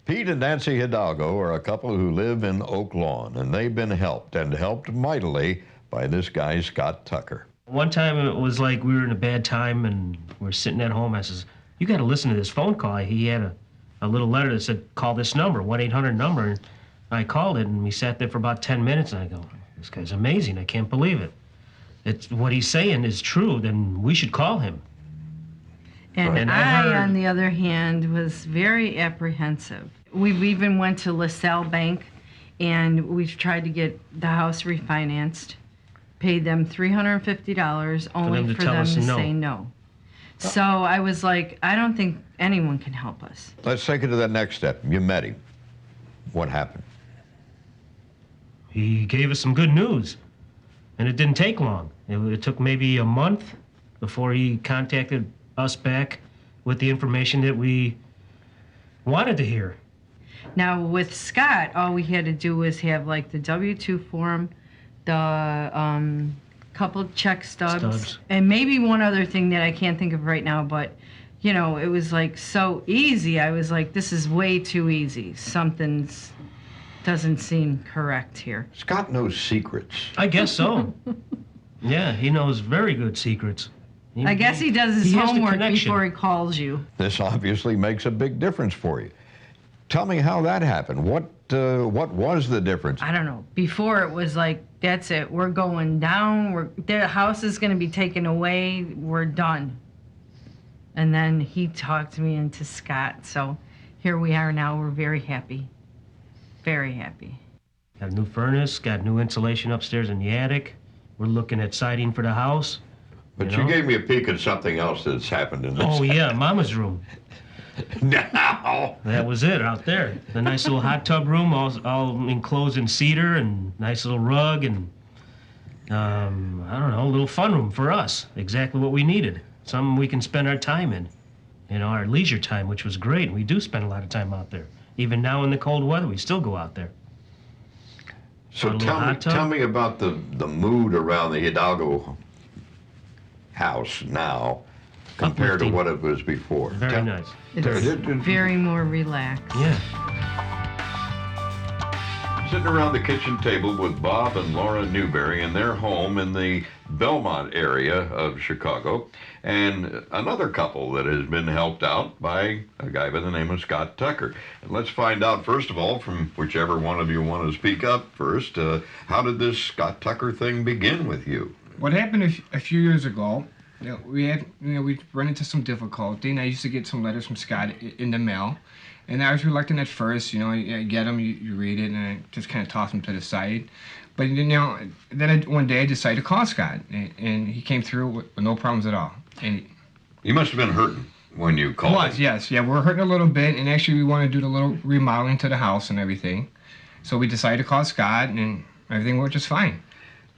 Pete and Nancy Hidalgo are a couple who live in Oak Lawn, and they've been helped, and helped mightily, by this guy, Scott Tucker. One time it was like we were in a bad time and we're sitting at home. I says, you got to listen to this phone call. He had a little letter that said, call this number, 1-800 number. And I called it and we sat there for about 10 minutes and I go, this guy's amazing. I can't believe it. It's what he's saying is true, then we should call him. And I, on the other hand, was very apprehensive. We've even went to LaSalle Bank and we've tried to get the house refinanced, paid them $350 only for them to say no. So I was like, I don't think anyone can help us. Let's take it to that next step. You met him. What happened? He gave us some good news, and it didn't take long. It took maybe a month before he contacted us back with the information that we wanted to hear. Now with Scott, all we had to do was have like the W-2 form, the couple check stubs, and maybe one other thing that I can't think of right now, but you know, it was like so easy. I was like, this is way too easy. Something's doesn't seem correct here. Scott knows secrets. I guess so. Yeah, he knows very good secrets. I guess he does his homework before he calls you. This obviously makes a big difference for you. Tell me how that happened. What was the difference? I don't know. Before it was like, that's it. We're going down. The house is going to be taken away. We're done. And then he talked me into Scott. So here we are now. We're very happy. Very happy. Got a new furnace, got new insulation upstairs in the attic. We're looking at siding for the house. But you gave me a peek at something else that's happened in this. Oh, yeah, Mama's room. Now. That was it out there. The nice little hot tub room, all enclosed in cedar, and nice little rug, and I don't know, a little fun room for us. Exactly what we needed. Something we can spend our time in. You know, our leisure time, which was great. We do spend a lot of time out there. Even now in the cold weather, we still go out there. So tell me about the mood around the Hidalgo house now compared to what it was before. Very nice. It's very more relaxed. Yeah. Sitting around the kitchen table with Bob and Laura Newberry in their home in the Belmont area of Chicago, and another couple that has been helped out by a guy by the name of Scott Tucker. And let's find out, first of all, from whichever one of you want to speak up first, how did this Scott Tucker thing begin with you? What happened a few years ago, we run into some difficulty, and I used to get some letters from Scott in the mail. And I was reluctant at first, you get them, you read it, and I just kind of toss them to the side. But, then one day I decided to call Scott, and he came through with no problems at all. And you must have been hurting when you called him. Yes. Yeah, we're hurting a little bit, and actually we want to do the little remodeling to the house and everything. So we decided to call Scott, and everything worked just fine.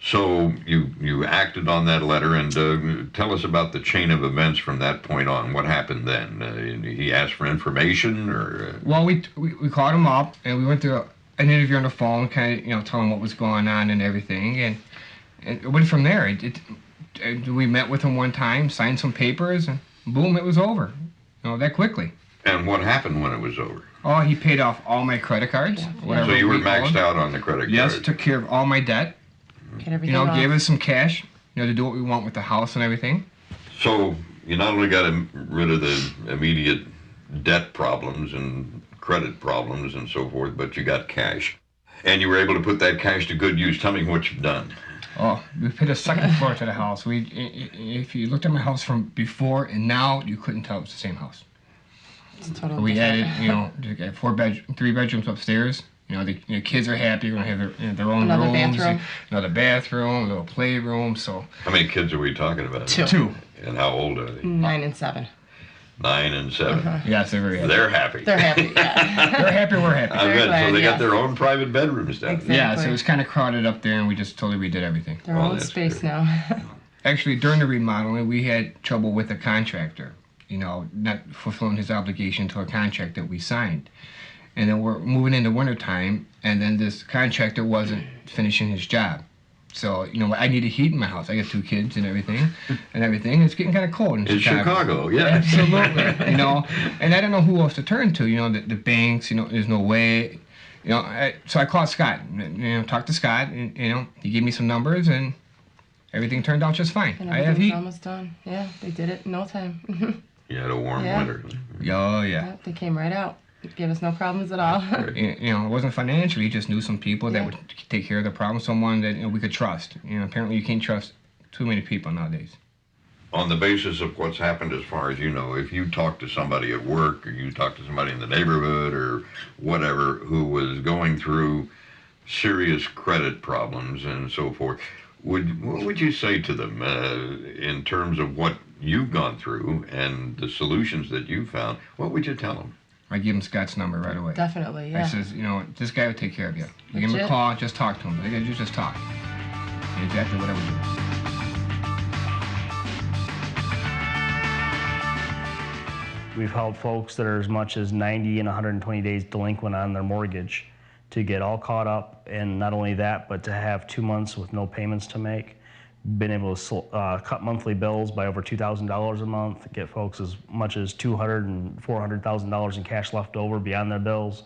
So you acted on that letter, and tell us about the chain of events from that point on. What happened then? He asked for information, or? Well, we called him up, and we went through an interview on the phone, kind of telling him what was going on and everything, and it went from there. We met with him one time, signed some papers, and boom, it was over. That quickly. And what happened when it was over? Oh, he paid off all my credit cards. Yeah. So you were maxed out on the credit cards? Yes, took care of all my debt. Get everything off. Gave us some cash, to do what we want with the house and everything. So you not only got rid of the immediate debt problems and credit problems and so forth, but you got cash. And you were able to put that cash to good use. Tell me what you've done. Oh, we put a second floor to the house. If you looked at my house from before and now, you couldn't tell it was the same house. We added, 3 bedrooms upstairs. The kids are happy. We're going to have their own another rooms. Bathroom. Another bathroom, a little playroom, so. How many kids are we talking about? 2. And how old are they? 9 and 7. 9 and 7. Yes, they're very happy. They're happy. They're happy, yeah. They're happy, we're happy. I bet. glad, So they got yes. their own private bedrooms down there. Exactly. Yeah, so it was kind of crowded up there, and we just totally redid everything. Their own space now. Actually, during the remodeling, we had trouble with the contractor, not fulfilling his obligation to a contract that we signed. And then we're moving into wintertime, and then this contractor wasn't finishing his job. So, I need heat in my house. I got 2 kids and everything. It's getting kind of cold in It's Chicago, yeah. Absolutely. And I don't know who else to turn to. The banks, there's no way. So I called Scott, talked to Scott, and, he gave me some numbers, and everything turned out just fine. And I have everything's heat. almost done. Yeah, they did it in no time. You had a warm Yeah. winter. Oh, yeah. Yeah, they came right out. Gave us no problems at all. It wasn't financial. He just knew some people that Yeah. would take care of the problem, someone that we could trust. Apparently you can't trust too many people nowadays. On the basis of what's happened as far as you know, if you talk to somebody at work or you talk to somebody in the neighborhood or whatever who was going through serious credit problems and so forth, what would you say to them in terms of what you've gone through and the solutions that you've found? What would you tell them? I give him Scott's number right away. Definitely, yeah. I says, this guy will take care of you. You give him a Legit. call, just talk to him. All you gotta do is just talk. And exactly what I would do. We've helped folks that are as much as 90 and 120 days delinquent on their mortgage to get all caught up, and not only that, but to have 2 months with no payments to make. Been able to cut monthly bills by over $2,000 a month, get folks as much as $200,000 and $400,000 in cash left over beyond their bills,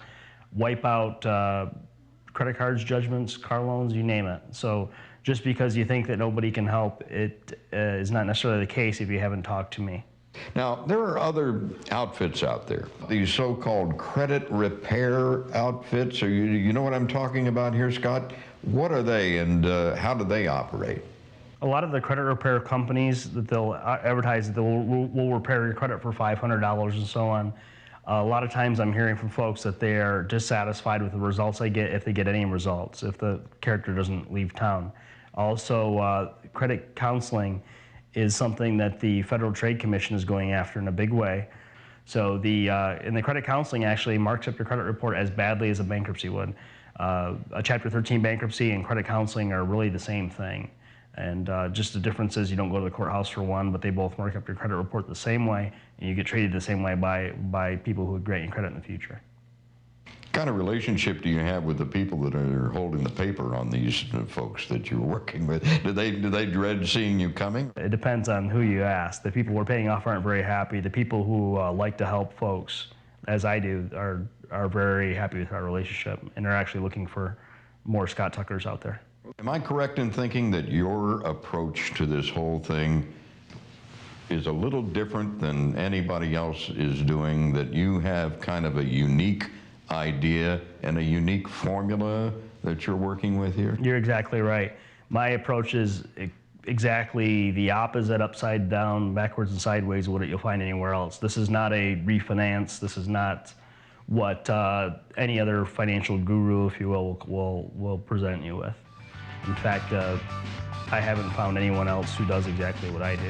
wipe out credit cards, judgments, car loans, you name it. So just because you think that nobody can help, it is not necessarily the case if you haven't talked to me. Now, there are other outfits out there, these so-called credit repair outfits. You know what I'm talking about here, Scott? What are they, and how do they operate? A lot of the credit repair companies that they'll advertise that will repair your credit for $500 and so on. A lot of times I'm hearing from folks that they are dissatisfied with the results they get, if they get any results, if the character doesn't leave town. Also, credit counseling is something that the Federal Trade Commission is going after in a big way. So in the credit counseling actually marks up your credit report as badly as a bankruptcy would. A Chapter 13 bankruptcy and credit counseling are really the same thing. And just the difference is you don't go to the courthouse for one, but they both mark up your credit report the same way, and you get treated the same way by people who would grant you credit in the future. What kind of relationship do you have with the people that are holding the paper on these folks that you're working with? Do they dread seeing you coming? It depends on who you ask. The people we're paying off aren't very happy. The people who like to help folks, as I do, are very happy with our relationship, and are actually looking for more Scott Tuckers out there. Am I correct in thinking that your approach to this whole thing is a little different than anybody else is doing, that you have kind of a unique idea and a unique formula that you're working with here? You're exactly right. My approach is exactly the opposite, upside down, backwards and sideways of what you'll find anywhere else. This is not a refinance. This is not what any other financial guru, if you will present you with. In fact, I haven't found anyone else who does exactly what I do.